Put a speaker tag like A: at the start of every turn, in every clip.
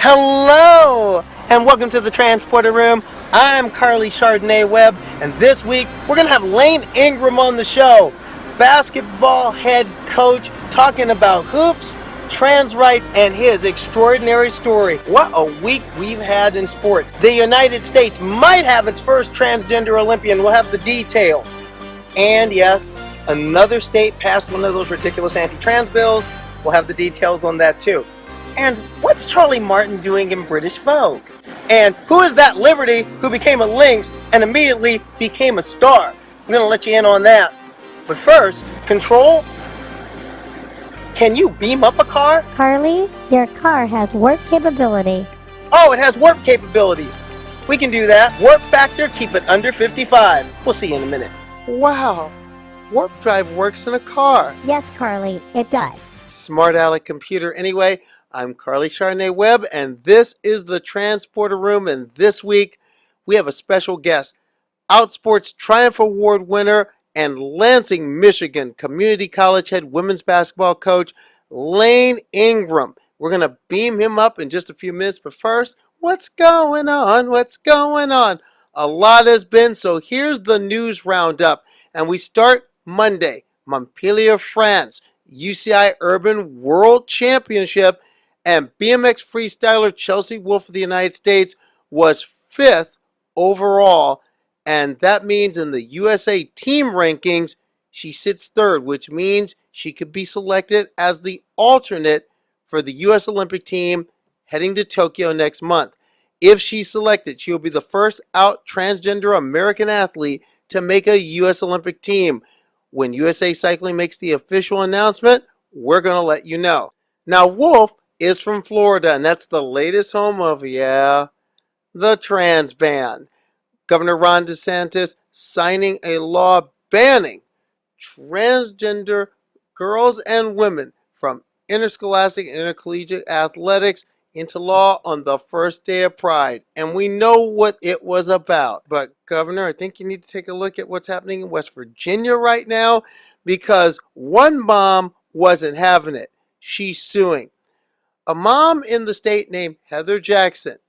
A: Hello, and welcome to the Transporter Room. I'm Karleigh Webb, and this week we're going to have Layne Ingram on the show, basketball head coach, talking about hoops, trans rights, and his extraordinary story. What a week we've had in sports. The United States might have its first transgender Olympian. We'll have the details. And yes, another state passed one of those ridiculous anti-trans bills. We'll have the details on that too. And what's Charlie Martin doing in British Vogue? And who is that Liberty who became a Lynx and immediately became a star? We're going to let you in on that. But first, Control, can you beam up a car?
B: Karleigh, your car has warp capability.
A: Oh, it has warp capabilities. We can do that. Warp factor, keep it under 55. We'll see you in a minute. Wow, warp drive works in a car.
B: Yes, Karleigh, it does.
A: Smart aleck computer. Anyway, I'm Karleigh Webb, and this is the Transporter Room, and this week we have a special guest, Outsports Triumph Award winner and Lansing, Michigan Community College head women's basketball coach, Layne Ingram. We're going to beam him up in just a few minutes, but first, what's going on? What's going on? A lot has been, so here's the news roundup, and we start Monday, Montpellier, France, UCI Urban World Championship, and BMX freestyler Chelsea Wolfe of the United States was 5th overall, and that means in the USA team rankings, she sits 3rd, which means she could be selected as the alternate for the U.S. Olympic team heading to Tokyo next month. If she's selected, she will be the first out transgender American athlete to make a U.S. Olympic team. When USA Cycling makes the official announcement, we're going to let you know. Now, Wolfe is from Florida, and that's the latest home of, the trans ban. Governor Ron DeSantis signing a law banning transgender girls and women from interscholastic and intercollegiate athletics into law on the first day of Pride. And we know what it was about. But, Governor, I think you need to take a look at what's happening in West Virginia right now, because one mom wasn't having it. She's suing. A mom in the state named Heather Jackson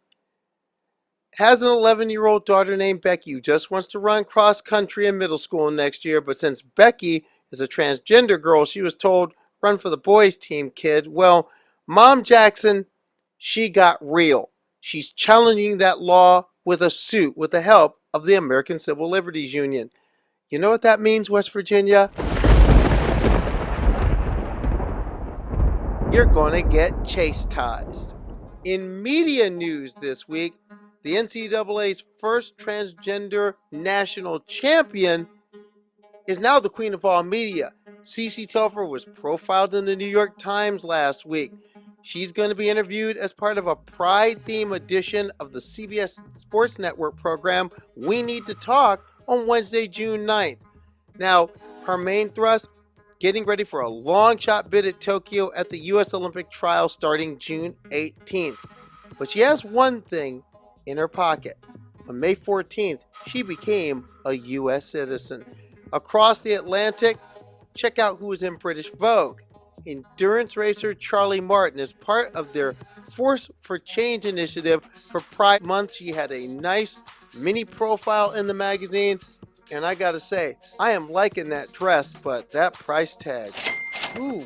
A: has an 11-year-old daughter named Becky who just wants to run cross country in middle school next year. But since Becky is a transgender girl, she was told, run for the boys team, kid. Well, Mom Jackson, she got real. She's challenging that law with a suit with the help of the American Civil Liberties Union. You know what that means, West Virginia? You're going to get chastised. In media news this week, the NCAA's first transgender national champion is now the queen of all media. Cece Telfer was profiled in the New York Times last week. She's going to be interviewed as part of a Pride theme edition of the CBS Sports Network program We Need to Talk on Wednesday, June 9th. Now, her main thrust, getting ready for a long shot bid at Tokyo at the U.S. Olympic trial starting June 18th. But she has one thing in her pocket. On May 14th, she became a U.S. citizen. Across the Atlantic, check out who is in British Vogue. Endurance racer Charlie Martin is part of their Force for Change initiative for Pride Month. She had a nice mini profile in the magazine, and I gotta say, I am liking that dress, but that price tag, ooh,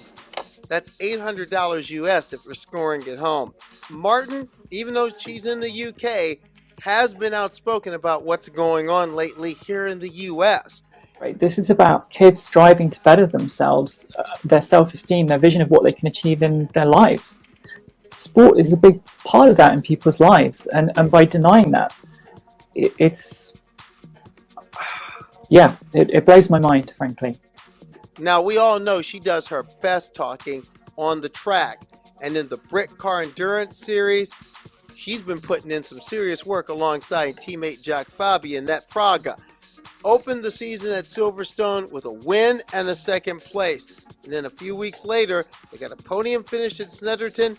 A: that's $800 US if we're scoring it home. Martin, even though she's in the UK, has been outspoken about what's going on lately here in the US.
C: Right. This is about kids striving to better themselves, their self-esteem, their vision of what they can achieve in their lives. Sport is a big part of that in people's lives, and by denying that, it blows my mind, frankly.
A: Now, we all know she does her best talking on the track, and in the Brit Car Endurance Series, she's been putting in some serious work alongside teammate Jack Fabi in that Praga. opened the season at Silverstone with a win and a second place. And then a few weeks later, they got a podium finish at Snetterton,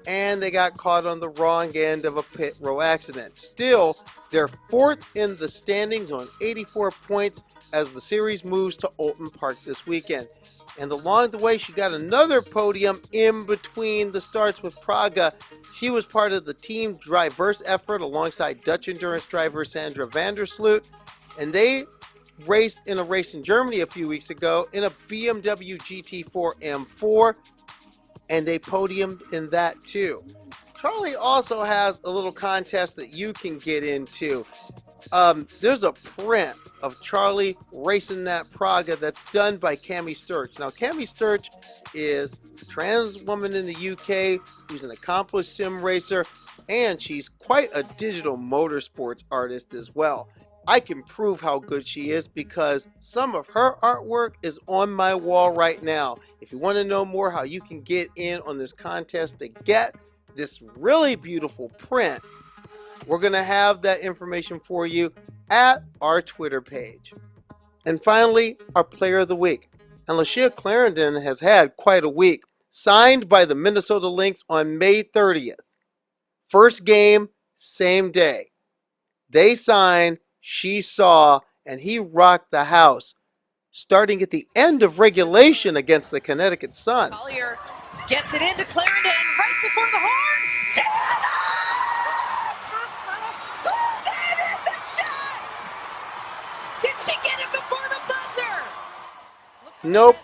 A: and they got caught on the wrong end of a pit row accident. Still, they're fourth in the standings on 84 points as the series moves to Oulton Park this weekend. And along the way, she got another podium in between the starts with Praga. She was part of the team diverse effort alongside Dutch endurance driver Sandra Vandersloot, and they raced in a race in Germany a few weeks ago in a BMW GT4 M4, and they podiumed in that too. Charlie also has a little contest that you can get into. There's a print of Charlie racing that Praga that's done by Cami Sturch. Now, Cami Sturch is a trans woman in the UK who's an accomplished sim racer, and she's quite a digital motorsports artist as well. I can prove how good she is because some of her artwork is on my wall right now. If you want to know more how you can get in on this contest to get this really beautiful print, we're going to have that information for you at our Twitter page. And finally, our player of the week. And Lashia Clarendon has had quite a week. Signed by the Minnesota Lynx on May 30th. First game, same day. They signed, she saw, and he rocked the house, starting at the end of regulation against the Connecticut Sun.
D: Collier gets it into Clarendon right before the horn. Did she get it before the buzzer?
A: Nope,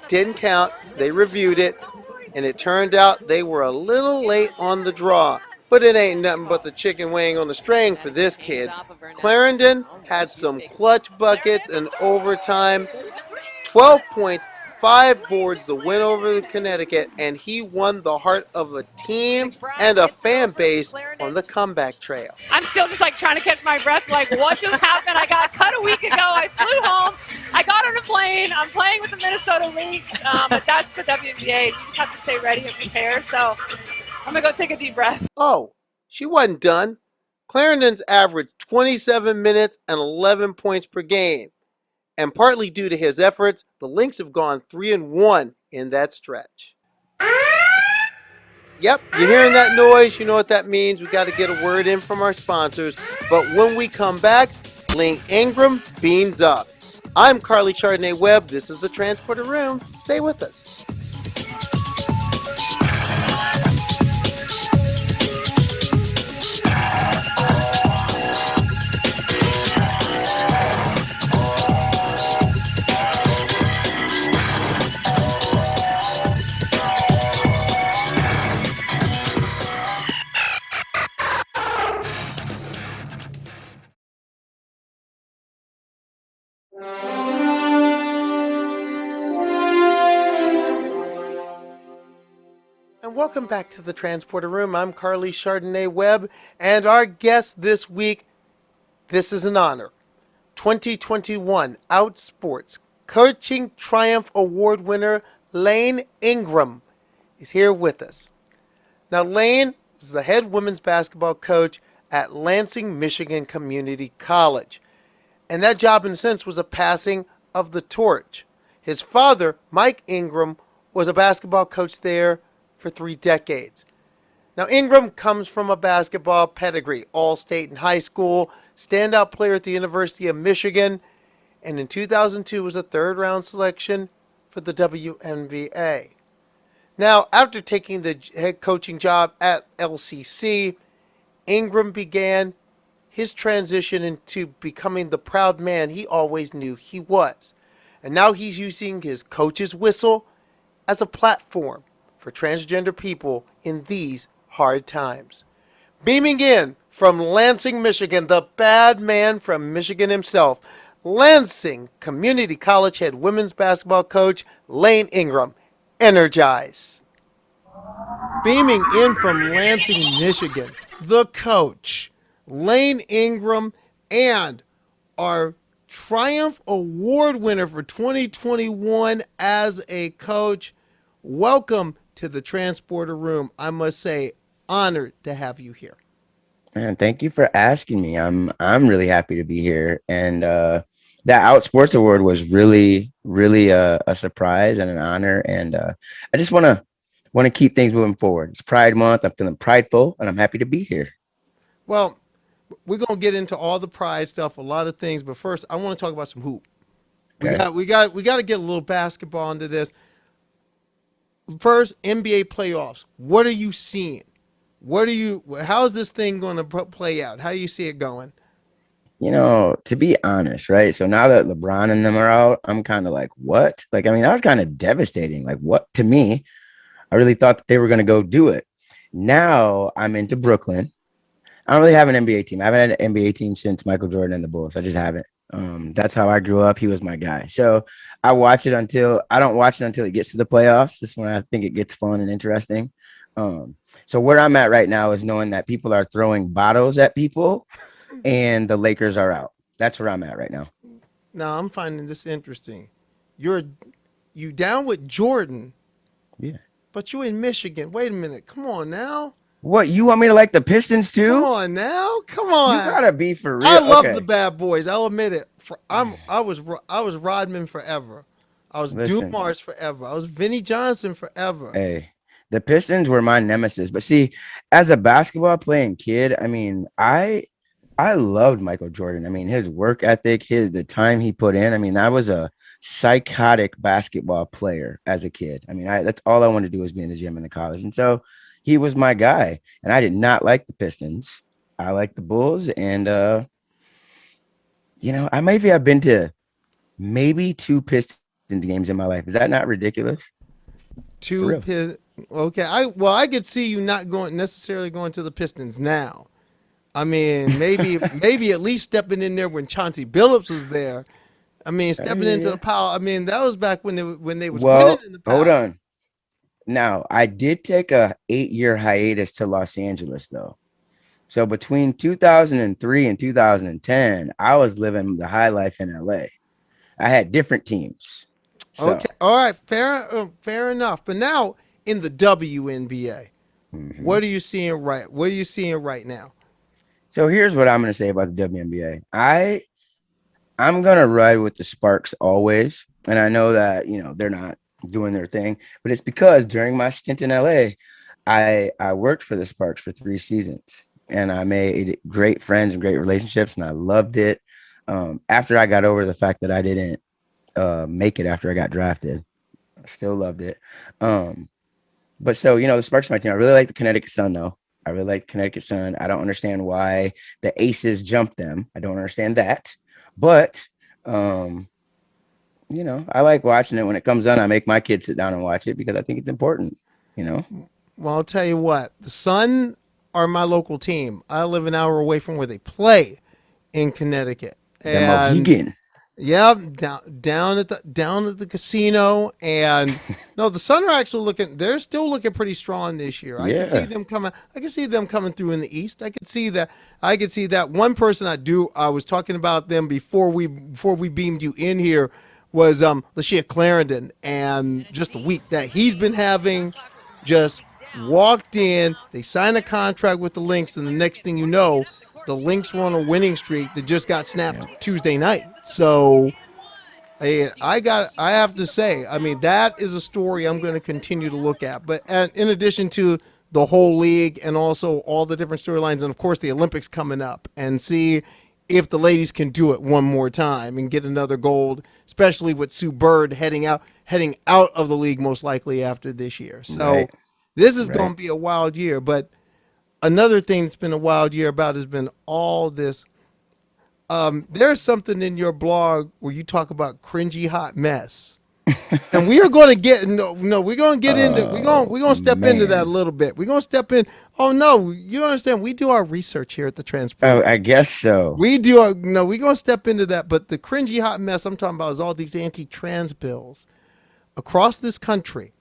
A: didn't count. They reviewed it, and it turned out they were a little late on the draw. But it ain't nothing but the chicken wing on the string for this kid. Clarendon had some clutch buckets in overtime. 12 points, 5 boards, the win over the Connecticut, and he won the heart of a team and a fan base on the comeback trail.
E: I'm still just like trying to catch my breath, like what just happened? I got cut a week ago. I flew home. I got on a plane. I'm playing with the Minnesota Lynx, but that's the WNBA. You just have to stay ready and prepared. So I'm going to go take a deep breath.
A: Oh, she wasn't done. Clarendon's averaged 27 minutes and 11 points per game. And partly due to his efforts, the Lynx have gone 3-1 in that stretch. Yep, you're hearing that noise. You know what that means. We got to get a word in from our sponsors. But when we come back, Layne Ingram beans up. I'm Karleigh Webb. This is the Transporter Room. Stay with us. And welcome back to the Transporter Room. I'm Karleigh Webb, and our guest this week, this is an honor. 2021 Outsports Coaching Triumph Award winner Layne Ingram is here with us. Now, Layne is the head women's basketball coach at Lansing, Michigan Community College. And that job, in a sense, was a passing of the torch. His father, Mike Ingram, was a basketball coach there for 3 decades. Now, Ingram comes from a basketball pedigree, all-state in high school, standout player at the University of Michigan, and in 2002 was a third-round selection for the WNBA. Now, after taking the head coaching job at LCC, Ingram began his transition into becoming the proud man he always knew he was. And now he's using his coach's whistle as a platform for transgender people in these hard times. Beaming in from Lansing, Michigan, the bad man from Michigan himself, Lansing Community College head women's basketball coach Layne Ingram. Energize. Beaming in from Lansing, Michigan, the coach, Layne Ingram, and our Triumph Award winner for 2021 as a coach. Welcome to the Transporter Room. I must say, honored to have you here.
F: Man, thank you for asking me. I'm really happy to be here, and that Outsports Award was really, really a surprise and an honor. And I just want to keep things moving forward. It's Pride Month. I'm feeling prideful, and I'm happy to be here.
A: Well, we're gonna get into all the pride stuff, a lot of things, but first I want to talk about some hoop.
F: Okay.
A: We got to get a little basketball into this. First, NBA playoffs. What are you seeing? What are you? How's this thing going to play out? How do you see it going?
F: To be honest, right? So now that LeBron and them are out, I'm kind of like, what? Like, I mean, that was kind of devastating. Like, what to me? I really thought that they were going to go do it. Now I'm into Brooklyn. I don't really have an NBA team. I haven't had an NBA team since Michael Jordan and the Bulls. I just haven't. That's how I grew up. He was my guy. So I don't watch it until it gets to the playoffs. This is when I think it gets fun and interesting. So where I'm at right now is knowing that people are throwing bottles at people and the Lakers are out. That's where I'm at right now.
A: Now I'm finding this interesting. You're you down with Jordan,
F: Yeah.
A: but you in Michigan. Wait a minute. Come on now.
F: What, you want me to like the Pistons
A: Come
F: too?
A: on now. Come
F: You
A: on.
F: gotta be for
A: I
F: real.
A: love the
F: Okay.
A: bad boys. I'll admit it. I was Rodman forever. I was
F: Listen.
A: Dumars forever. I was Vinnie Johnson forever.
F: Hey, the Pistons were my nemesis. But see, as a basketball playing kid, I mean, I loved Michael Jordan. I mean, his work ethic, the time he put in. I mean, I was a psychotic basketball player as a kid. I mean, that's all I wanted to do was be in the gym in the college. And so he was my guy. And I did not like the Pistons. I like the Bulls. And I maybe have been to maybe two Pistons games in my life. Is that not ridiculous? For
A: Two
F: real.
A: pin. Okay, I could see you not going necessarily going to the Pistons now. I mean, maybe at least stepping in there when Chauncey Billups was there. I mean, stepping into
F: Yeah.
A: the power. I mean, that was back when they was winning
F: Well,
A: in the
F: hold
A: power.
F: on. Now, I did take a 8-year hiatus to Los Angeles, though. So between 2003 and 2010, I was living the high life in LA. I had different teams.
A: Okay,
F: So,
A: all right, fair enough. But now in the WNBA,
F: mhm.
A: what are you seeing right? What are you seeing right now?
F: So here's what I'm going to say about the WNBA. I'm going to ride with the Sparks always. And I know that, they're not doing their thing, but it's because during my stint in LA, I worked for the Sparks for 3 seasons and I made great friends and great relationships and I loved it. After I got over the fact that I didn't make it after I got drafted, I still loved it. Um, but so, the Sparks are my team. I really like the Connecticut Sun though. I really like the Connecticut Sun. I don't understand why the Aces jumped them. I don't understand that. But um, I like watching it when it comes on. I make my kids sit down and watch it because I think it's important, you know.
A: Well, I'll tell you what. The Sun are my local team. I live an hour away from where they play in Connecticut,
F: The
A: and
F: Mohegan.
A: yeah, down at the casino, and no, the Sun are actually looking. They're still looking pretty strong this year. I can see
F: Yeah.
A: them coming. I can see them coming through in the East. I could see that. I could see that. One person I do. I was talking about them before we beamed you in here was Lashia Clarendon, and just the week that he's been having, just walked in. They signed a contract with the Lynx, and the next thing you know, the Lynx were on a winning streak that just got snapped
F: Yeah.
A: Tuesday night. So I have to say, I mean, that is a story I'm going to continue to look at. But in addition to the whole league and also all the different storylines, and of course the Olympics coming up, and see if the ladies can do it one more time and get another gold, especially with Sue Bird heading out of the league most likely after this year. So
F: Right.
A: this is going
F: Right.
A: to be a wild year. But another thing that's been a wild year about has been all this. There's something in your blog where you talk about cringy hot mess, and we are going to get no, we're going to get into
F: Oh
A: we're going to step into that a
F: man.
A: little bit. We're going to step in. Oh no, you don't understand. We do our research here at the
F: Oh,
A: Transporter.
F: I guess so.
A: We do our no. We're going to step into that. But the cringy hot mess I'm talking about is all these anti-trans bills across this country.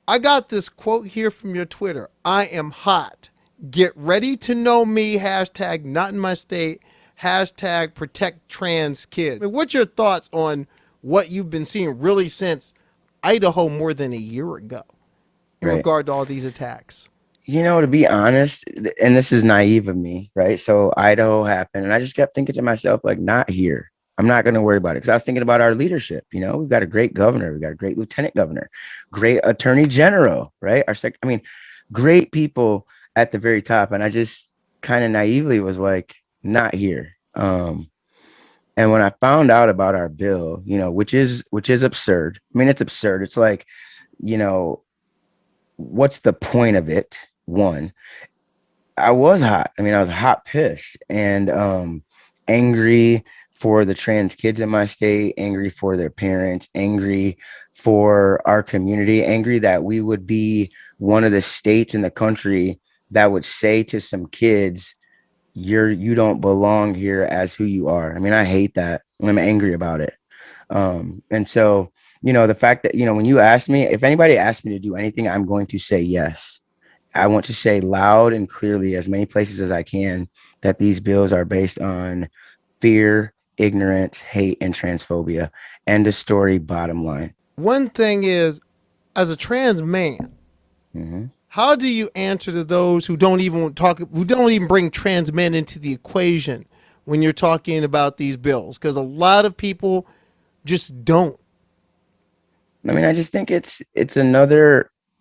A: I got this quote here from your Twitter. I am hot. Get ready to know me. Hashtag not in my state. Hashtag protect trans kids. I mean, what's your thoughts on what you've been seeing really since Idaho more than a year ago in
F: Right.
A: regard to all these attacks?
F: To be honest, and this is naive of me, right? So Idaho happened, and I just kept thinking to myself, like, not here. I'm not going to worry about it, because I was thinking about our leadership. We've got a great governor, we've got a great lieutenant governor, great attorney general, right? Great people at the very top. And I just kind of naively was like, not here. And when I found out about our bill, which is absurd. I mean, it's absurd. It's like, what's the point of it? One, I was hot. I mean, I was hot pissed and angry for the trans kids in my state, angry for their parents, angry for our community, angry that we would be one of the states in the country that would say to some kids, you don't belong here as who you are. I mean, I hate that. I'm angry about it. And so, the fact that, when you ask me, if anybody asks me to do anything, I'm going to say yes. I want to say loud and clearly, as many places as I can, that these bills are based on fear, ignorance, hate, and transphobia. End of story, bottom line.
A: One thing is, as a trans man, how do you answer to those who don't even bring trans men into the equation when you're talking about these bills? Because a lot of people just don't.
F: I mean, I just think it's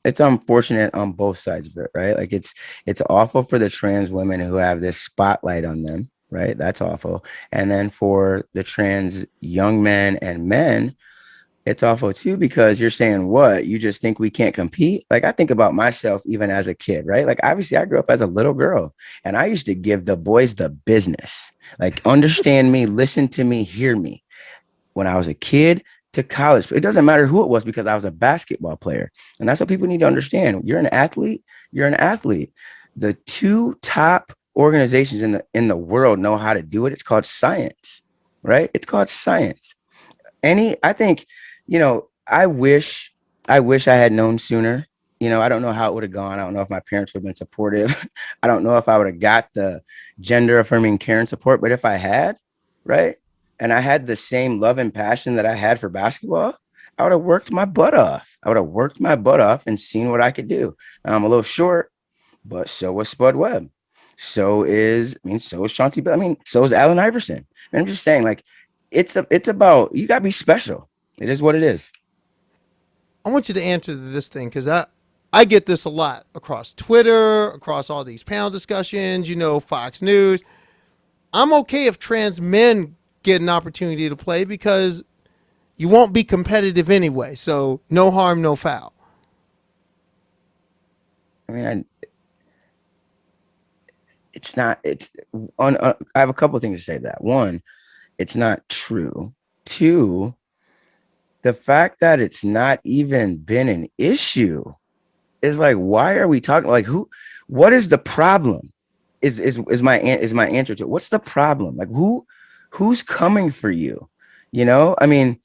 F: unfortunate on both sides of it, right? Like it's awful for the trans women who have this spotlight on them, right? That's awful. And then for the trans young men and men, it's awful too, because you're saying, what, you just think we can't compete? Like, I think about myself even as a kid, right? Like, obviously I grew up as a little girl and I used to give the boys the business, like, understand me, listen to me, hear me. When I was a kid to college, it doesn't matter who it was, because I was a basketball player. And that's what people need to understand. You're an athlete. The two top organizations in the world know how to do it. It's called science, right? It's called science. I think, I wish I had known sooner. I don't know how it would have gone. I don't know if my parents would have been supportive. I don't know if I would have got the gender affirming care and support, but if I had, right, and I had the same love and passion that I had for basketball, I would have worked my butt off. And seen what I could do. And I'm a little short, but so was Spud Webb. So is Chauncey. I mean, so is Allen Iverson. And I'm just saying, like, it's about, you gotta be special. It is what it is.
A: I want you to answer this thing, because I get this a lot across Twitter, across all these panel discussions, Fox News. I'm okay if trans men get an opportunity to play because you won't be competitive anyway. So no harm, no foul.
F: I mean, I have a couple of things to say to that. One, it's not true. Two, the fact that it's not even been an issue is like, why are we talking? Like, what is the problem? Is my answer to it. What's the problem? Like, who's coming for you? I mean,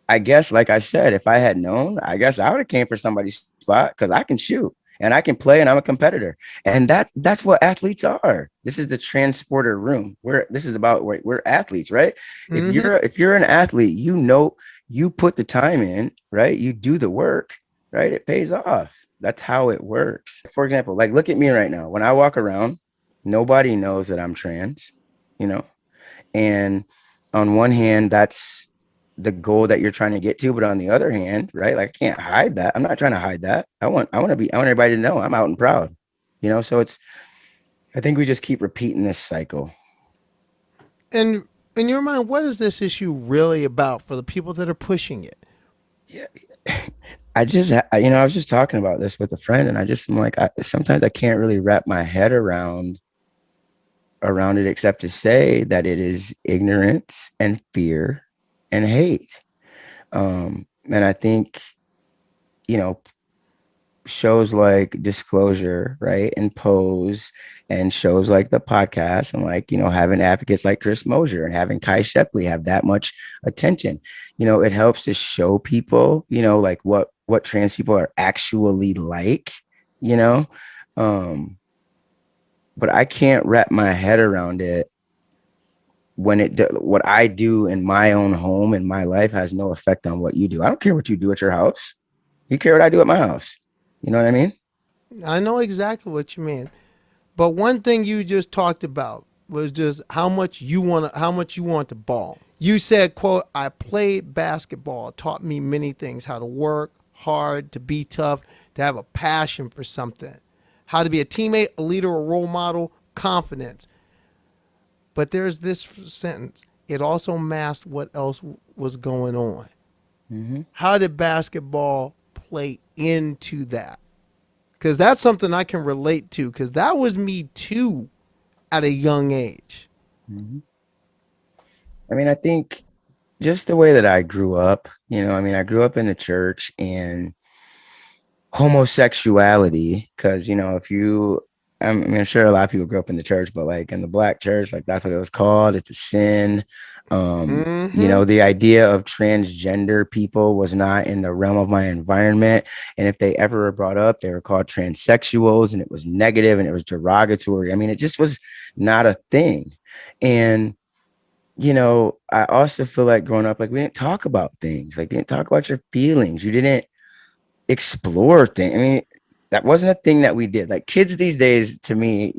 F: I guess, like I said, if I had known, I guess I would have came for somebody's spot, because I can shoot and I can play and I'm a competitor. And that's what athletes are. This is the transporter room. We're athletes, right? Mm-hmm. If you're an athlete, you put the time in, right? You do the work, right? It pays off. That's how it works. For example, like, look at me right now. When I walk around, nobody knows that I'm trans, and on one hand, that's the goal that you're trying to get to. But on the other hand, right, like, I can't hide that. I'm not trying to hide that. I want everybody to know I'm out and proud, so I think we just keep repeating this cycle.
A: And in your mind, what is this issue really about for the people that are pushing it?
F: Yeah. I was just talking about this with a friend, and I'm like, sometimes I can't really wrap my head around it, except to say that it is ignorance and fear and hate. And I think, shows like Disclosure, right, and Pose, and shows like the podcast, and, like, having advocates like Chris Mosier and having Kai Shepley have that much attention, it helps to show people, like what trans people are actually like, but I can't wrap my head around it when what I do in my own home in my life has no effect on what you do. I don't care what you do at your house. You care what I do at my house. You know what I mean?
A: I know exactly what you mean. But one thing you just talked about was just how much you want to ball. You said, quote, I played basketball, taught me many things, how to work hard, to be tough, to have a passion for something, how to be a teammate, a leader, a role model, confidence. But there's this sentence. It also masked what else was going on.
F: Mm-hmm.
A: How did basketball play into that? Because that's something I can relate to, because that was me too at a young age.
F: Mm-hmm. I mean, I think just the way that I grew up, I mean, I grew up in the church, and homosexuality, because if you I mean, I'm sure a lot of people grew up in the church, but like in the black church, like that's what it was called. It's a sin.
A: Mm-hmm.
F: The idea of transgender people was not in the realm of my environment. And if they ever were brought up, they were called transsexuals, and it was negative and it was derogatory. I mean, it just was not a thing. And I also feel like growing up, like we didn't talk about things, like you didn't talk about your feelings. You didn't explore things. I mean, that wasn't a thing that we did. Like kids these days, to me,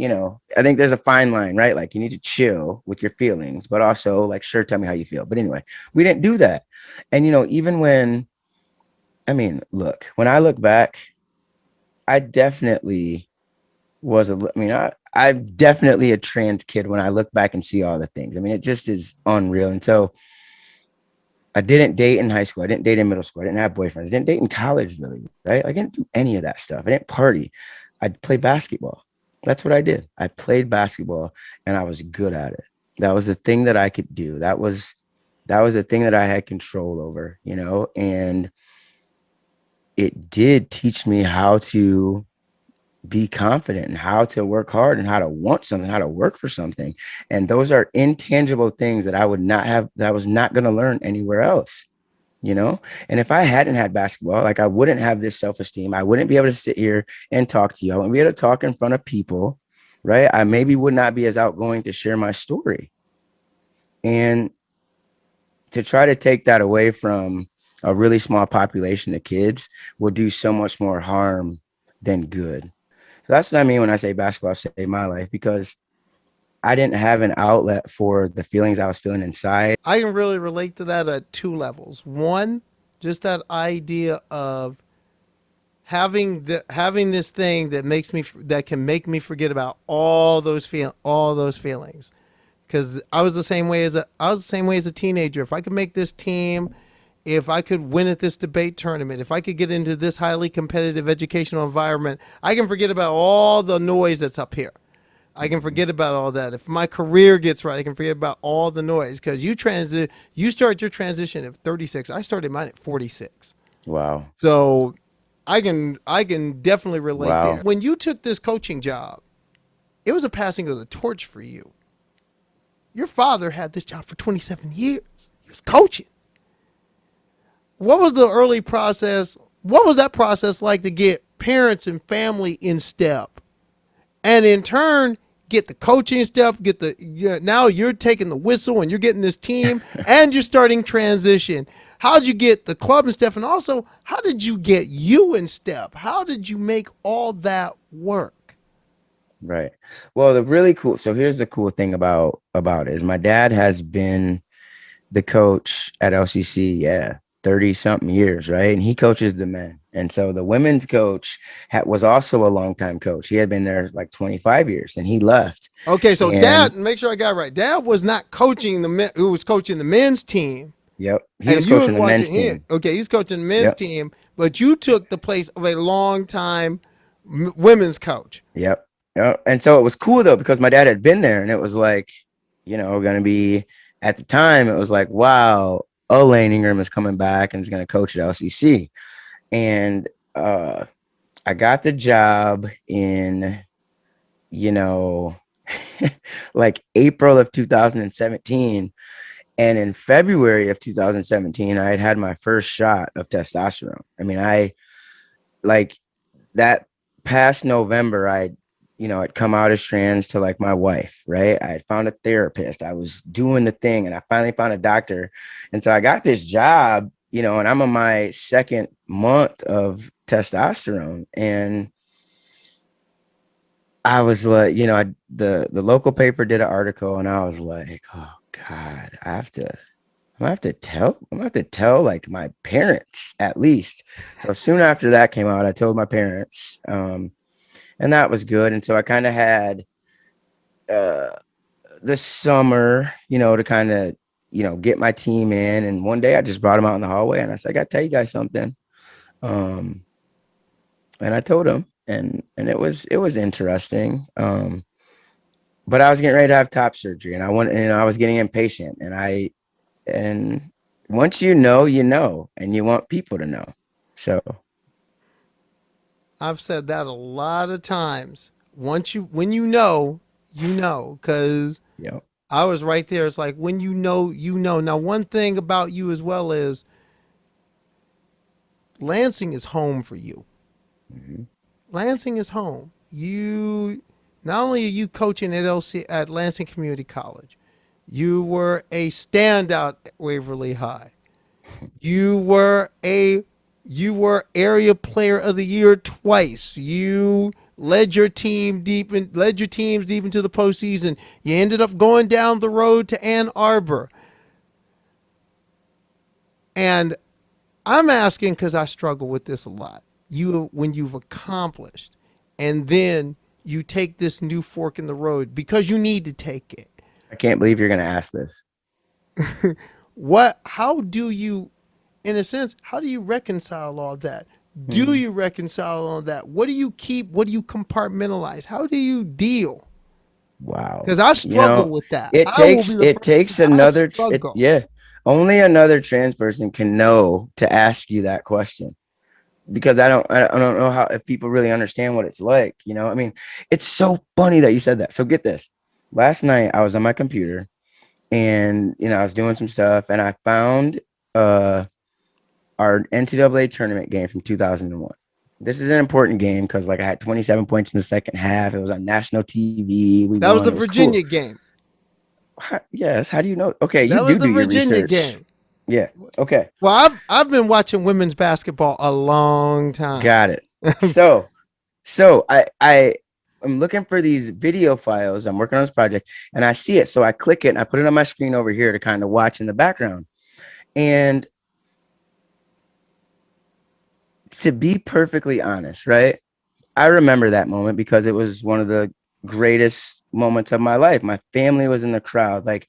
F: I think there's a fine line, right? Like you need to chill with your feelings, but also like, sure, tell me how you feel. But anyway, we didn't do that. And, even when, I mean, look, when I look back, I definitely I'm definitely a trans kid when I look back and see all the things. I mean, it just is unreal. And so I didn't date in high school. I didn't date in middle school. I didn't have boyfriends. I didn't date in college, really, right? I didn't do any of that stuff. I didn't party. I played basketball. That's what I did. I played basketball, and I was good at it. That was the thing that I could do. That was the thing that I had control over, and it did teach me how to be confident and how to work hard and how to want something, how to work for something. And those are intangible things that I was not going to learn anywhere else. And if I hadn't had basketball, like I wouldn't have this self-esteem. I wouldn't be able to sit here and talk to you. I wouldn't be able to talk in front of people, right? I maybe would not be as outgoing to share my story. And to try to take that away from a really small population of kids will do so much more harm than good. So that's what I mean when I say basketball saved my life, because I didn't have an outlet for the feelings I was feeling inside.
A: I can really relate to that at two levels. One, just that idea of having this thing that can make me forget about all those feelings. Because I was the same way as a teenager. If I could make this team, if I could win at this debate tournament, if I could get into this highly competitive educational environment, I can forget about all the noise that's up here. I can forget about all that. If my career gets right, I can forget about all the noise. Because you start your transition at 36. I started mine at 46.
F: Wow.
A: So I can definitely relate
F: Wow.
A: there. When you took this coaching job, it was a passing of the torch for you. Your father had this job for 27 years. He was coaching. What was the early process? What was that process like to get parents and family in step? And in turn, get the coaching step, now you're taking the whistle and you're getting this team and you're starting transition. How'd you get the club in step? And also, how did you get you in step? How did you make all that work?
F: Right. Well, so here's the cool thing about it is my dad has been the coach at LCC, 30 something years, right? And he coaches the men. And so the women's coach was also a longtime coach. He had been there like 25 years and he left.
A: Okay, so
F: And
A: Dad, make sure I got it right. Dad was not coaching the men, who was coaching the men's team.
F: yep, he
A: And
F: was
A: you were
F: coaching the men's
A: watching him.
F: team.
A: Okay, he's coaching the men's
F: Yep.
A: team, but you took the place of a long time women's coach.
F: Yep. Yep. And so it was cool though, because my dad had been there and it was like, going to be at the time, it was like, wow, Layne Ingram is coming back and is going to coach at LCC. And I got the job in, like April of 2017. And in February of 2017, I had my first shot of testosterone. I mean, I like that past November, I'd come out as trans to like my wife, right? I had found a therapist. I was doing the thing and I finally found a doctor. And so I got this job, and I'm on my second month of testosterone. And I was like, the local paper did an article and I was like, oh God, I have to I'm gonna have to tell like my parents at least. So soon after that came out, I told my parents, and that was good. And so I kind of had uh the summer, to kind of, get my team in. And one day I just brought them out in the hallway and I said, I gotta tell you guys something. Um, and I told them, and it was interesting. But I was getting ready to have top surgery, and I was getting impatient, and once and you want people to know. So
A: I've said that a lot of times. When you know, because
F: yeah.
A: I was right there. It's like when you know, you know. Now, one thing about you as well is Lansing is home for you.
F: Mhm.
A: Lansing is home. You not only are you coaching at LC at Lansing Community College, you were a standout at Waverly High. You were a you were area player of the year twice. You led your teams deep into the postseason. You ended up going down the road to Ann Arbor. And I'm asking because I struggle with this a lot. When you've accomplished and then you take this new fork in the road because you need to take it.
F: I can't believe you're gonna ask this.
A: How do you, in a sense, how do you reconcile all that? Do
F: Hmm.
A: you reconcile all that? What do you keep? What do you compartmentalize? How do you deal?
F: Wow.
A: Because I struggle with that.
F: It
A: I will
F: takes
A: be the
F: it
A: first to
F: takes
A: say I
F: another
A: struggle.
F: yeah. Only another trans person can know to ask you that question, because I don't know how if people really understand what it's like. I mean, it's so funny that you said that. So get this. Last night I was on my computer and I was doing some stuff and I found uh our NCAA tournament game from 2001. This is an important game because like I had 27 points in the second half. It was on national TV. We
A: That was
F: won.
A: the
F: It was cool.
A: Virginia game.
F: Yes. How do you know? Okay, you
A: That was the
F: do your
A: Virginia
F: research.
A: game.
F: Yeah. Okay.
A: Well, I've been watching women's basketball a long time.
F: Got it. So I am looking for these video files. I'm working on this project and I see it. So I click it and I put it on my screen over here to kind of watch in the background. And to be perfectly honest, right? I remember that moment because it was one of the greatest moments of my life. My family was in the crowd. Like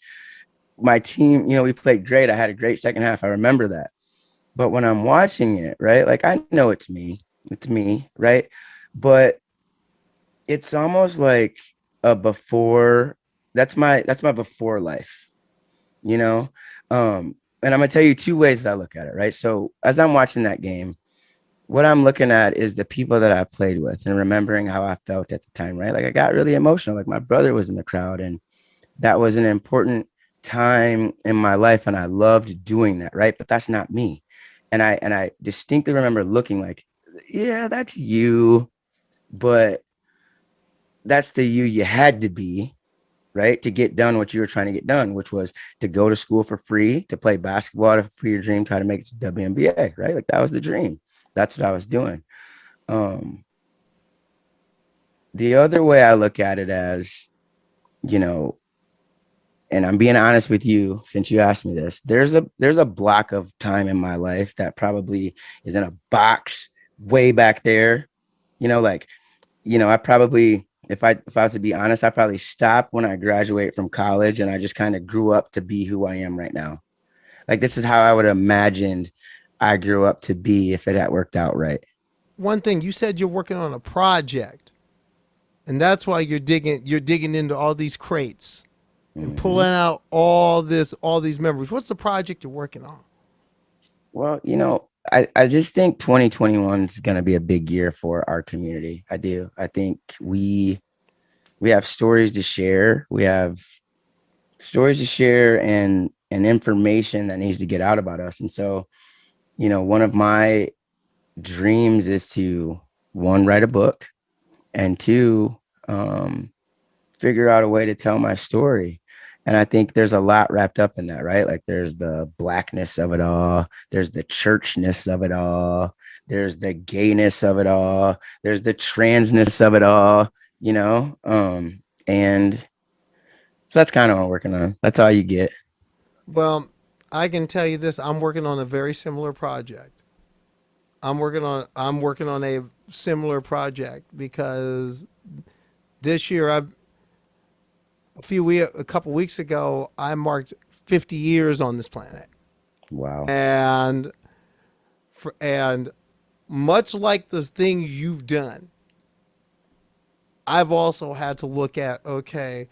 F: my team, we played great. I had a great second half. I remember that. But when I'm watching it, right? Like I know it's me, right? But it's almost like a before. That's my before life, you know. And I'm gonna tell you two ways that I look at it, right? So as I'm watching that game, what I'm looking at is the people that I played with and remembering how I felt at the time, right? Like I got really emotional. Like my brother was in the crowd, and that was an important time in my life, and I loved doing that, right? But that's not me. And I distinctly remember looking like, yeah, that's you, but that's the you had to be, right? To get done what you were trying to get done, which was to go to school for free, to play basketball for your dream, try to make it to WNBA, right? Like that was the dream. That's what I was doing. Um, the other way I look at it as, you know, and I'm being honest with you since you asked me this, there's a block of time in my life that probably is in a box way back there. Like, I probably if I was to be honest, I probably stopped when I graduate from college and I just kind of grew up to be who I am right now. Like this is how I would have imagined I grew up to be if it had worked out right.
A: One thing you said you're working on a project, and that's why you're digging into all these crates and
F: Mhm.
A: pulling out all these memories. What's the project you're working on?
F: Well, I just think 2021 is going to be a big year for our community. I do. I think we have stories to share. We have stories to share and information that needs to get out about us. And so, one of my dreams is to one, write a book, and two, figure out a way to tell my story. And I think there's a lot wrapped up in that, right? Like there's the blackness of it all, there's the churchness of it all, there's the gayness of it all, there's the transness of it all, and so that's kind of what I'm working on. That's all you get.
A: Well, I can tell you this. I'm working on a very similar project. I'm working on a similar project because this year a couple weeks ago I marked 50 years on this planet.
F: Wow.
A: And and much like the thing you've done, I've also had to look at, okay,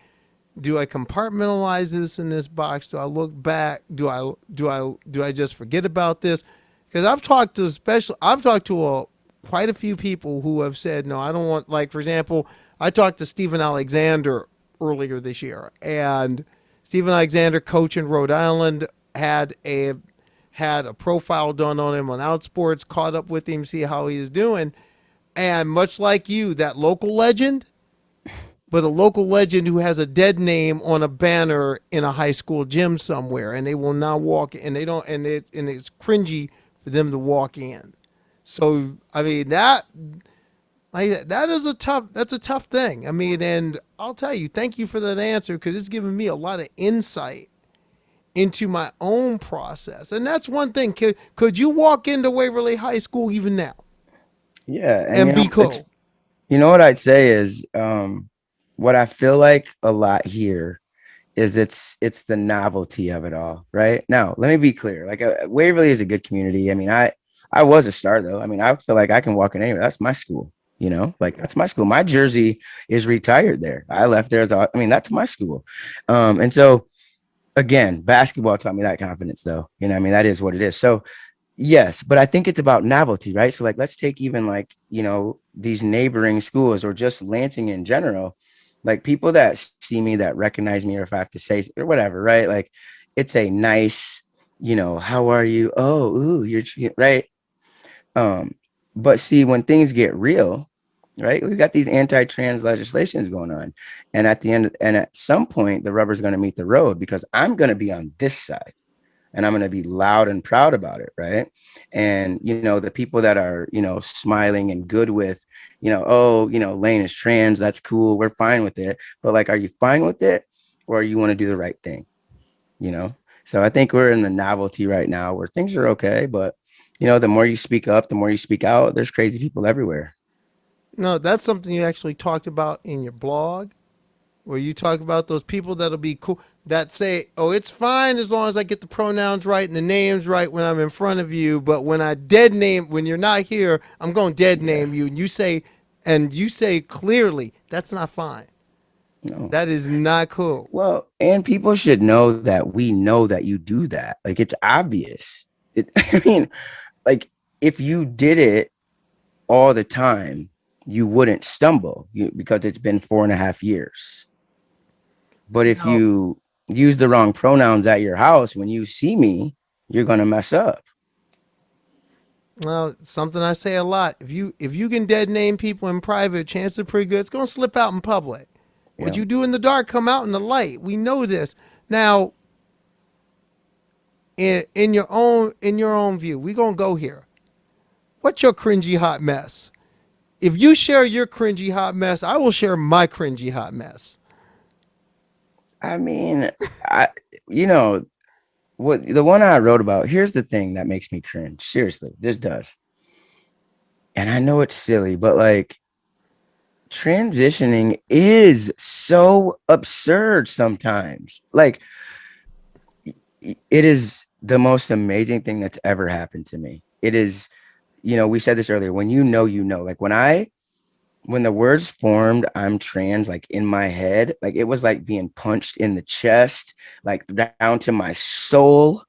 A: do I compartmentalize this in this box? Do I look back? Do I just forget about this? Because I've talked to quite a few people who have said, no, I don't want, like, for example, I talked to Stephen Alexander earlier this year, and Stephen Alexander, coach in Rhode Island, had a profile done on him on Outsports, caught up with him, see how he is doing. And much like you, that local legend, but a local legend who has a dead name on a banner in a high school gym somewhere, and they will not walk, and they don't, and it's cringy for them to walk in. So I mean that's a tough thing. I mean, and I'll tell you, thank you for that answer because it's given me a lot of insight into my own process, and that's one thing. Could you walk into Waverly High School even now
F: Yeah, and
A: and be cool?
F: what I'd say is, what I feel like a lot here is it's the novelty of it all. Right now, let me be clear. Like, Waverly is a good community. I mean, I was a star though. I mean, I feel like I can walk in anywhere. That's my school. Like, that's my school. My jersey is retired there. I left there I mean, that's my school. And so again, basketball taught me that confidence though. I mean, that is what it is. So yes, but I think it's about novelty, right? So like, let's take even like, these neighboring schools or just Lansing in general, like people that see me, that recognize me, or if I have to say or whatever, right? Like, it's a nice, how are you? Oh, ooh, you're right. Um, but see, when things get real, right? We got these anti-trans legislations going on. And at some point, the rubber's going to meet the road because I'm going to be on this side and I'm going to be loud and proud about it. Right. And, the people that are, smiling and good with, oh, Layne is trans. That's cool. We're fine with it. But like, are you fine with it? Or you want to do the right thing? So I think we're in the novelty right now where things are okay. But, the more you speak up, the more you speak out, there's crazy people everywhere.
A: No, that's something you actually talked about in your blog, where you talk about those people that'll be cool that say, "Oh, it's fine as long as I get the pronouns right and the names right when I'm in front of you, but when you're not here, I'm going to dead
F: Yeah.
A: name you." And you say clearly, that's not fine.
F: No.
A: That is not cool.
F: Well, and people should know that we know that you do that. Like, it's obvious. I mean, like, if you did it all the time, you wouldn't stumble because it's been 4.5 years. But if
A: Now,
F: you use the wrong pronouns at your house, when you see me, you're going to mess up.
A: well, something I say a lot. If you can dead name people in private, chances are pretty good it's going to slip out in public. What
F: Yeah.
A: you do in the dark come out in the light. We know this. Now, in your own view, we gonna go here. What's your cringy hot mess? If you share your cringy hot mess, I will share my cringy hot mess.
F: I mean, I, you know, what the one I wrote about, here's the thing that makes me cringe. Seriously, this does. And I know it's silly, but like, transitioning is so absurd sometimes. Like, it is the most amazing thing that's ever happened to me. It is, we said this earlier, when like when the words formed, I'm trans, like in my head, like it was like being punched in the chest, like down to my soul,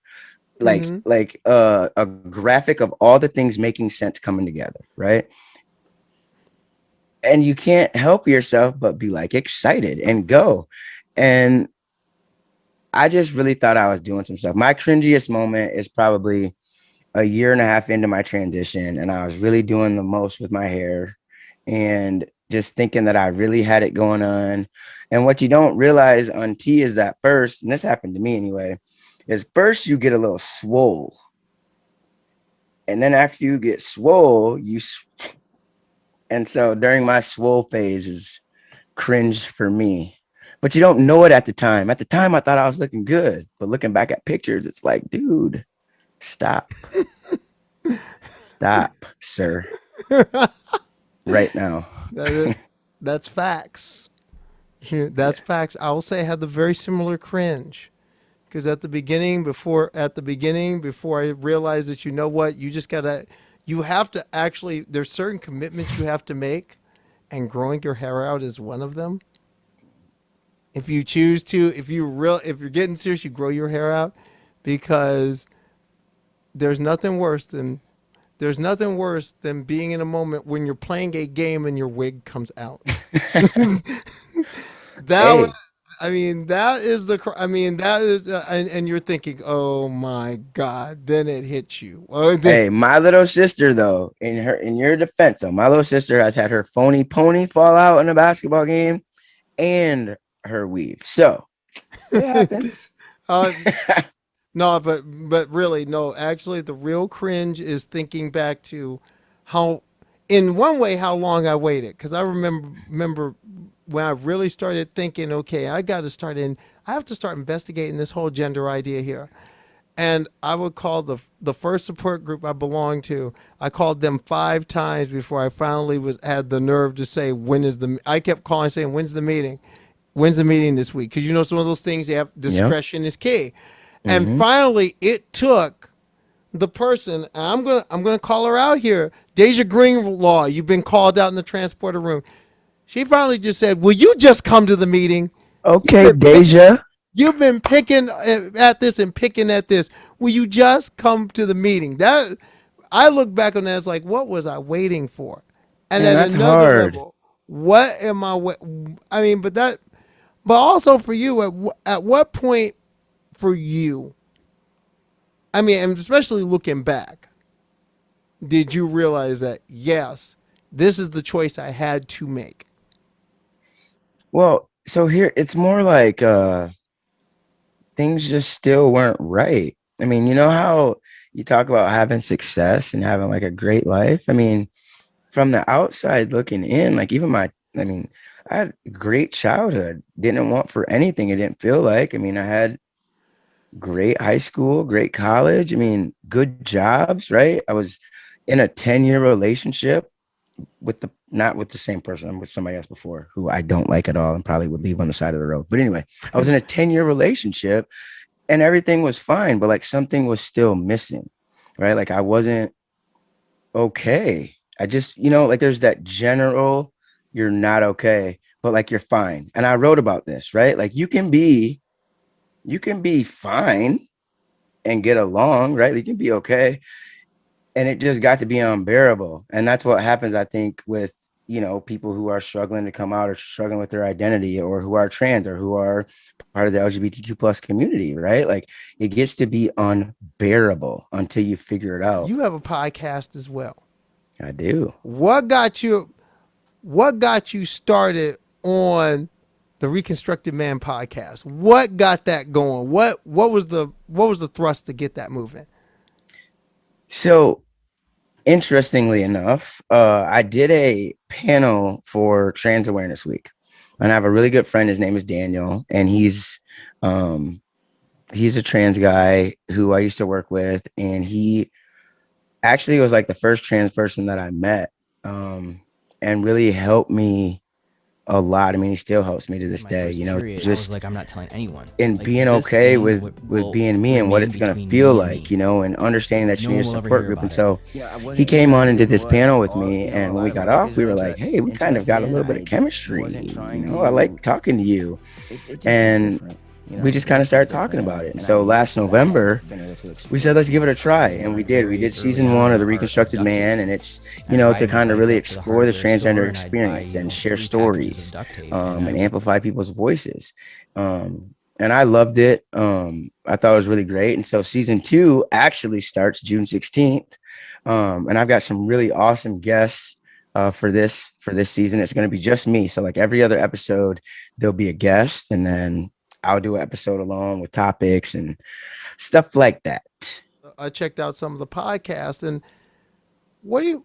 F: like
A: Mm-hmm.
F: a graphic of all the things making sense coming together, right? And you can't help yourself but be like excited and go. And I just really thought I was doing some stuff. My cringiest moment is probably a year and a half into my transition, and I was really doing the most with my hair and just thinking that I really had it going on. And what you don't realize on T is that first, and this happened to me anyway, is first you get a little swole. And then after you get swole, and so during my swole phase is cringe for me. but you don't know it at the time. At the time, I thought I was looking good, but looking back at pictures, it's like, dude, stop, stop, sir, right now.
A: That's facts. That's facts. I will say I had the very similar cringe. Because at the beginning, before I realized that, you know what, you have to actually, there's certain commitments you have to make, and growing your hair out is one of them. If you choose to, if you're getting serious, you grow your hair out, because there's nothing worse than, being in a moment when you're playing a game and your wig comes out. That was,
F: Hey,
A: that is and you're thinking, oh my God, then it hits you.
F: hey, my little sister though, in your defense though, my little sister has had her phony pony fall out in a basketball game and her weave. So it happens.
A: uh, no, but really, no. Actually, the real cringe is thinking back to how, in one way, how long I waited. Because I remember when I really started thinking, okay, I have to start investigating this whole gender idea here. And I would call the first support group I belonged to. I called them 5 times before I finally had the nerve to say, when is the. I kept calling, saying, when's the meeting? When's the meeting this week? Because some of those things, you have
F: Yep.
A: discretion is key. And
F: Mm-hmm.
A: finally, it took the person. And I'm gonna call her out here, Deja Greenlaw. You've been called out in the transporter room. She finally just said, "Will you just come to the meeting? You've
F: Okay,
A: been picking,
F: Deja.
A: you've been picking at this and picking at this. Will you just come to the meeting?" That, I look back on that as like, what was I waiting for? And
F: Man,
A: at
F: that's
A: another
F: hard.
A: level, what am I? But also for you, at what point for you? And especially looking back, did you realize that, yes, this is the choice I had to make?
F: Well, so here it's more like things just still weren't right. I mean, you know how you talk about having success and having like a great life? I mean, from the outside looking in, like even I mean, I had a great childhood. Didn't want for anything. It didn't feel like. I mean, I had great high school, great college. I mean, good jobs, right? I was in a 10-year relationship with the not with the same person. I'm with somebody else before who I don't like at all and probably would leave on the side of the road. But anyway, I was in a 10-year relationship and everything was fine, but like something was still missing, right? Like I wasn't okay. I just, like there's that general, you're not okay, but like you're fine. And I wrote about this, right? Like you can be fine and get along, right? You can be okay. And it just got to be unbearable. And that's what happens, I think, with people who are struggling to come out or struggling with their identity or who are trans or who are part of the LGBTQ plus community, right? Like it gets to be unbearable until you figure it out.
A: You have a podcast as well.
F: I do.
A: What got you? What got you started on the Reconstructed Man podcast? What got that going? What was the thrust to get that moving?
F: So interestingly enough, I did a panel for Trans Awareness Week. And I have a really good friend. His name is Daniel, and he's a trans guy who I used to work with, and he actually was like the first trans person that I met, and really helped me a lot. I mean, he still helps me to this day, just
G: like, I'm not telling anyone.
F: in
G: Like,
F: being
G: this
F: okay
G: thing
F: with
G: will
F: being me and what
G: remain
F: it's going to
G: between
F: feel
G: me and
F: like,
G: me.
F: and understanding that you
G: No
F: need a
G: one will ever
F: support
G: hear
F: group. And
G: about
F: so
G: it.
F: he came on and did this panel with me, and when we got off, we were like, hey, we kind of got a little bit of chemistry. I like talking to you. And we just kind of started talking about it. And so last November, we said, let's give it a try. And we did. We did season 1 of The Reconstructed Man. And it's, to kind of really explore the transgender experience and share stories, and amplify people's voices. And I loved it. I thought it was really great. And so season 2 actually starts June 16th. And I've got some really awesome guests for this season. It's going to be just me. So like every other episode, there'll be a guest, and then I'll do an episode alone with topics and stuff like that.
A: I checked out some of the podcasts, and what do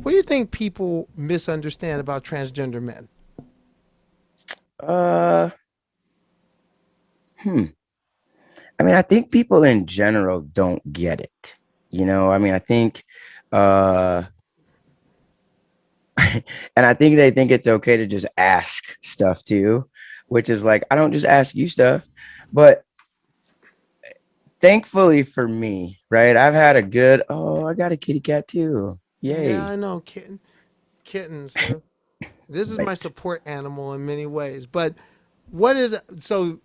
A: you think people misunderstand about transgender men?
F: Uh, Hmm. I mean, I think people in general don't get it. I mean, I think, uh, and I think they think it's okay to just ask stuff too, which is like, I don't just ask you stuff, but thankfully for me, right? I've had a good, oh, I got a kitty cat too.
A: Yeah, I
F: Yay.
A: know, kittens. This is my
F: Right.
A: support animal in many ways. But what is so?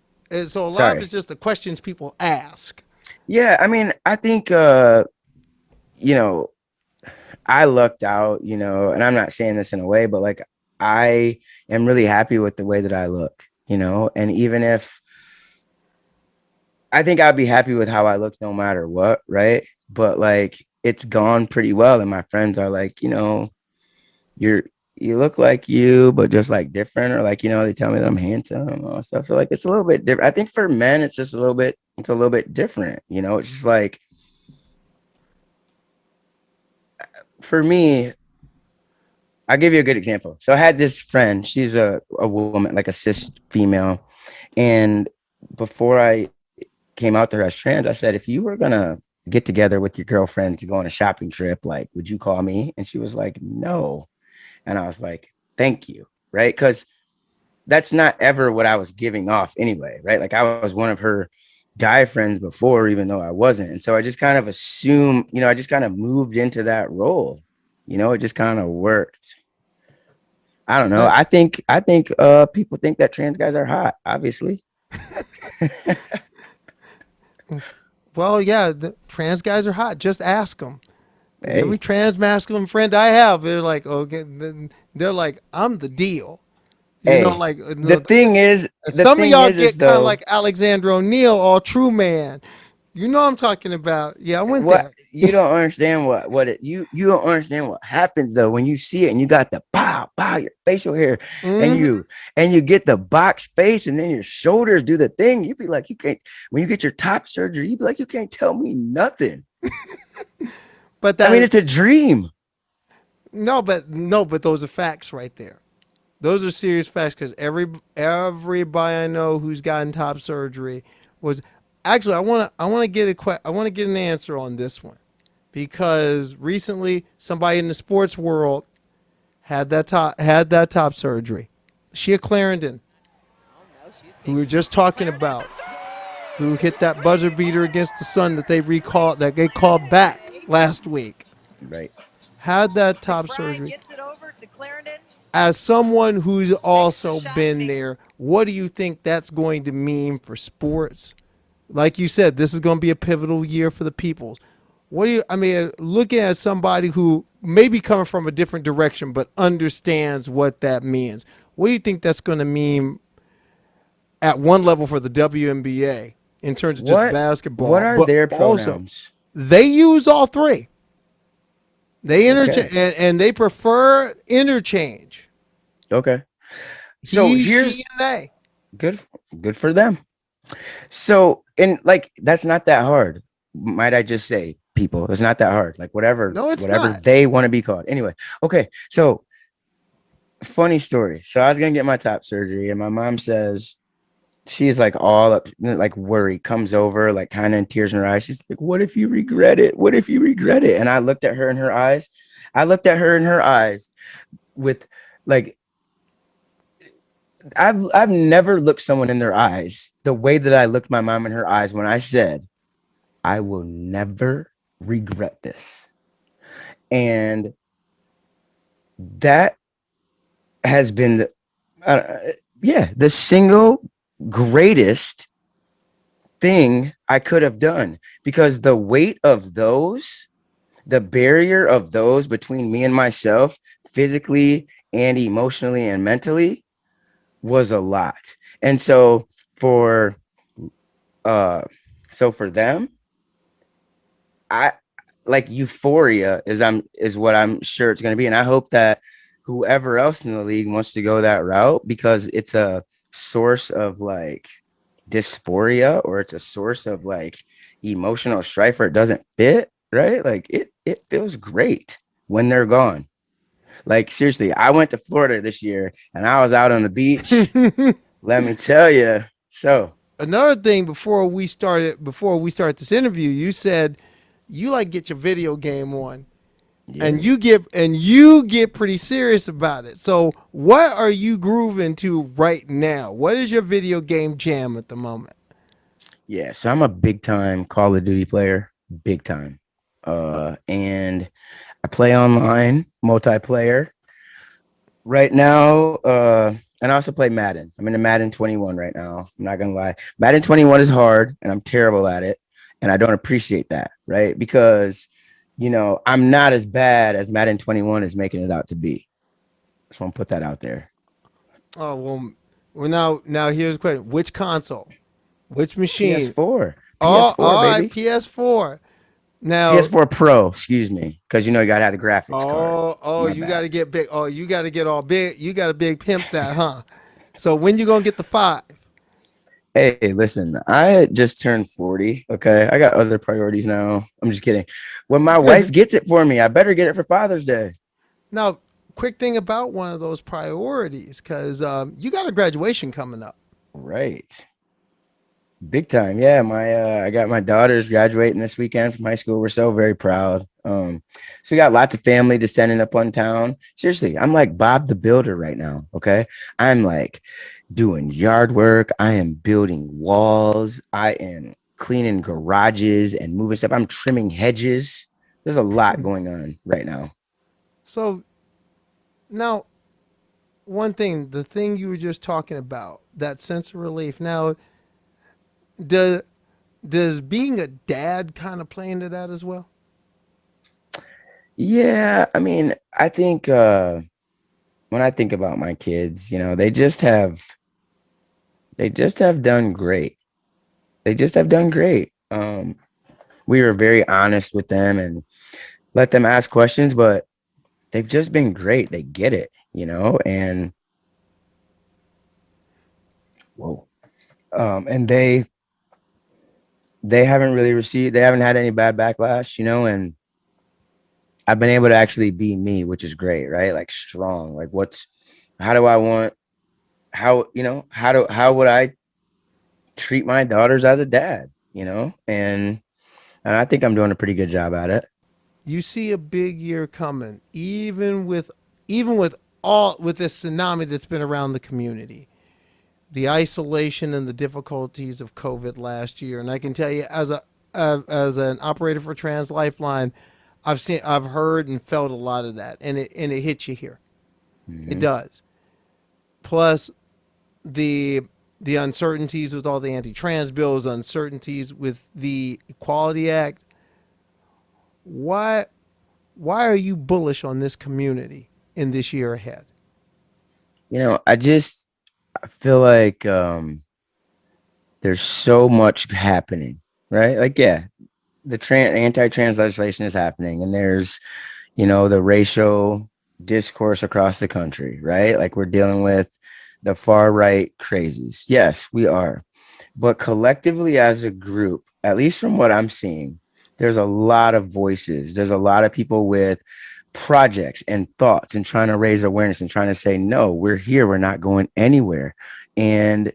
A: So a lot of
F: Sorry.
A: it's just the questions people ask.
F: Yeah. I mean, I think, you know, I lucked out, and I'm not saying this in a way, but like I am really happy with the way that I look, and even if I think I'd be happy with how I look no matter what, right? But like it's gone pretty well. And my friends are like, you're you look like you, but just like different, or like, they tell me that I'm handsome and all that stuff. So like it's a little bit different. I think for men, it's a little bit different, it's just like for me, I'll give you a good example. So I had this friend, she's a woman, like a cis female. And before I came out to her as trans, I said, if you were gonna get together with your girlfriend to go on a shopping trip, like, would you call me? And she was like, no. And I was like, thank you. Right. Because that's not ever what I was giving off anyway. Right. Like I was one of her guy friends before, even though I wasn't. And so I just kind of assumed, I just kind of moved into that role. It just kind of worked. I don't know.
A: But
F: I think people think that trans guys are hot, obviously.
A: well, yeah, the trans guys are hot. Just ask them. Because every
F: Hey,
A: trans masculine friend I have, they're like, okay, they're like, I'm the deal.
F: hey.
A: Like
F: The thing is, the
A: some of
F: thing
A: y'all
F: is
A: get kind of
F: though,
A: like Alexander O'Neill, all true man. You know what I'm talking about? Yeah, I went
F: what
A: there.
F: you don't understand you don't understand what happens though when you see it and you got the pow your facial hair and
A: Hmm.
F: you get the box face and then your shoulders do the thing. You be like, you can't, when you get your top surgery, you be like, you can't tell me nothing.
A: But
F: I mean,
A: that
F: it's a dream.
A: but those are facts right there. Those are serious facts because everybody I know who's gotten top surgery was actually I want to get I want to get an answer on this one because recently somebody in the sports world had that top surgery. Shea Clarendon, who we were just talking about, who hit that buzzer beater against the Sun that they called back last week,
F: Right.
A: had that top
D: McBride
A: surgery.
D: gets it over to Clarendon.
A: As someone who's
D: Takes
A: also
D: the shot.
A: been there, what do you think that's going to mean for sports? Like you said, this is going to be a pivotal year for the peoples. I mean, looking at somebody who may be coming from a different direction but understands what that means, what do you think that's going to mean at one level for the WNBA in terms of just
F: What
A: basketball,
F: are
A: but
F: their
A: also
F: pronouns?
A: they use all three. They interchange
F: Okay.
A: and they prefer interchange.
F: Okay. So
A: He, she,
F: here's
A: and they.
F: good good for them. So, and like that's not that hard. Might I just say, people, it's not that hard. Like whatever,
A: No, it's
F: whatever
A: not.
F: they want to be called. Anyway, okay. So funny story. So I was gonna get my top surgery, and my mom says she's like all up, like worried, comes over, like kind of in tears in her eyes. She's like, "What if you regret it? What if you regret it?" And I looked at her in her eyes. I looked at her in her eyes with like I've never looked someone in their eyes the way that I looked my mom in her eyes when I said, I will never regret this. And that has been the single greatest thing I could have done, because the weight of those, the barrier of those between me and myself, physically and emotionally and mentally, was a lot. And for uh for them, I like euphoria is what I'm sure it's going to be. And I hope that whoever else in the league wants to go that route, because it's a source of like dysphoria, or it's a source of like emotional strife, or it doesn't fit, right? Like it feels great when they're gone. Like seriously, I went to Florida this year and I was out on the beach. Let me tell you. So
A: another thing before we start this interview, you said you like get your video game on,
F: Yeah.
A: and you get pretty serious about it. So what are you grooving to right now? What is your video game jam at the moment?
F: Yeah. So I'm a big time Call of Duty player, big time. And I play online, multiplayer right now. And I also play Madden. I'm in the Madden 21 right now. I'm not gonna lie. Madden 21 is hard, and I'm terrible at it, and I don't appreciate that, right? Because I'm not as bad as Madden 21 is making it out to be. So I'm put that out there.
A: Oh well, now here's the question: which console, which machine?
F: PS4,
A: Oh,
F: PS4,
A: all right,
F: baby.
A: PS4. Now,
F: PS4 Pro, excuse me, because you gotta have the graphics card.
A: oh,
F: My
A: you got
F: bad.
A: to get big. Oh, you got to get all big. You got to big pimp that, huh? So when you gonna get the 5?
F: Hey, listen, I just turned 40. Okay. I got other priorities now. I'm just kidding. When my wife gets it for me, I better get it for Father's Day.
A: Now, quick thing about one of those priorities, because you got a graduation coming up.
F: Right. Big time. Yeah. I got my daughters graduating this weekend from high school. We're so very proud. So we got lots of family descending upon town. Seriously, I'm like Bob the Builder right now. Okay. I'm like doing yard work. I am building walls. I am cleaning garages and moving stuff. I'm trimming hedges. There's a lot going on right now.
A: So now, the thing you were just talking about, that sense of relief. Now, does does being a dad kind of play into that as well?
F: Yeah, I mean, I think when I think about my kids, they just have done great. They just have done great. We were very honest with them and let them ask questions, but they've just been great. They get it, and whoa. And they haven't really they haven't had any bad backlash, and I've been able to actually be me, which is great, right? Like strong. Like how do I want how would I treat my daughters as a dad, and I think I'm doing a pretty good job at it.
A: You see a big year coming, even with this tsunami that's been around the community, the isolation and the difficulties of COVID last year. And I can tell you, as an operator for Trans Lifeline, I've heard and felt a lot of that, and it hits you here. It
F: Mhm.
A: does. Plus the the uncertainties with all the anti-trans bills, uncertainties with the Equality Act. Why why are you bullish on this community in this year ahead?
F: I feel like there's so much happening, right? Like, yeah, the anti-trans legislation is happening, and there's the racial discourse across the country, right? Like we're dealing with the far right crazies. Yes, we are. But collectively as a group, at least from what I'm seeing, there's a lot of voices. There's a lot of people with projects and thoughts and trying to raise awareness and trying to say, no, we're here. We're not going anywhere. And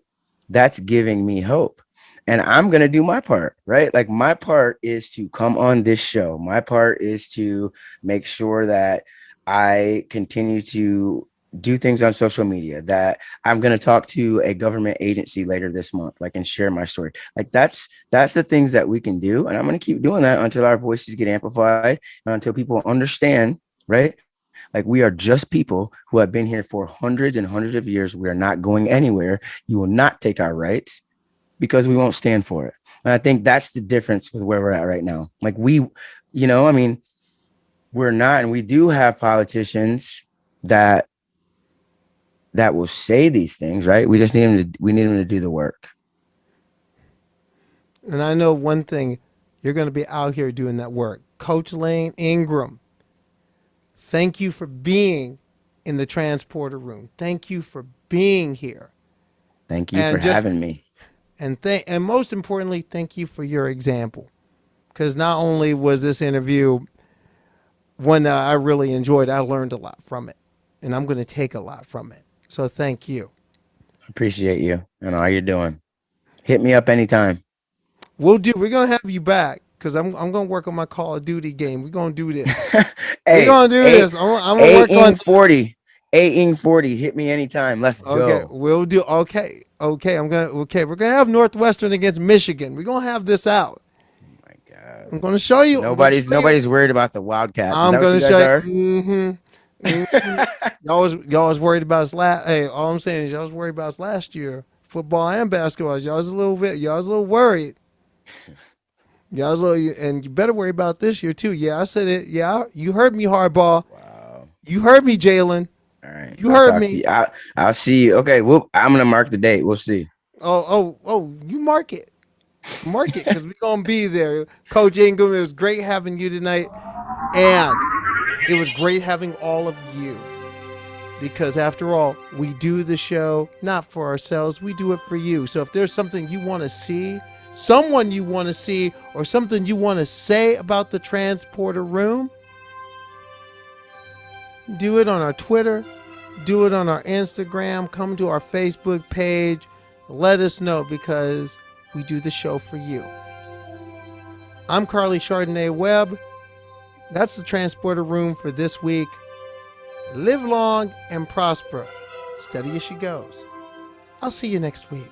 F: that's giving me hope. And I'm going to do my part, right? Like my part is to come on this show. My part is to make sure that I continue to do things on social media, that I'm going to talk to a government agency later this month, like, and share my story. Like that's the things that we can do. And I'm going to keep doing that until our voices get amplified and until people understand, right? Like we are just people who have been here for hundreds and hundreds of years. We are not going anywhere. You will not take our rights because we won't stand for it. And I think that's the difference with where we're at right now. Like I mean, we're not, and we do have politicians that will say these things, right? We need them to do the work.
A: And I know one thing, you're going to be out here doing that work. Coach Layne Ingram, thank you for being in the transporter room. Thank you for being here.
F: Thank you for
A: And just
F: having me.
A: and most importantly, thank you for your example. Because not only was this interview one that I really enjoyed, I learned a lot from it. And I'm going to take a lot from it. So thank you.
F: Appreciate you and all you're doing. Hit me up anytime.
A: We'll do. We're gonna have you back because I'm gonna work on my Call of Duty game. We're gonna do this. We're
F: Hey,
A: gonna do
F: eight,
A: this. I'm gonna
F: eight
A: work on.
F: ing 40. 8-40. Hit me anytime. Let's
A: Okay,
F: go.
A: we'll do. Okay, okay. Okay, we're gonna have Northwestern against Michigan. We're gonna have this out.
F: My God.
A: I'm gonna show you. I'm gonna
F: Nobody's
A: show you.
F: nobody's worried about the Wildcats. Is
A: I'm
F: that what you
A: gonna
F: guys
A: show you.
F: are?
A: Y'all was worried about us last. Hey, all I'm saying is y'all was worried about us last year, football and basketball. Y'all was a little bit. Y'all was a little worried. Y'all was a little, and you better worry about this year too. Yeah, I said it. Yeah, you heard me, hardball.
F: Wow.
A: You heard me, Jalen.
F: All right.
A: You
F: I'll
A: heard
F: talk to
A: me.
F: you. I'll see you. Okay. Well, I'm gonna mark the date. We'll see.
A: Oh! You mark it, because we're gonna be there. Coach Ingram, it was great having you tonight, and it was great having all of you. Because after all, we do the show not for ourselves, we do it for you. So if there's something you want to see, someone you want to see, or something you want to say about the transporter room, do it on our Twitter, do it on our Instagram, come to our Facebook page, let us know because we do the show for you. I'm Karleigh Webb. That's the transporter room for this week. Live long and prosper. Steady as she goes. I'll see you next week.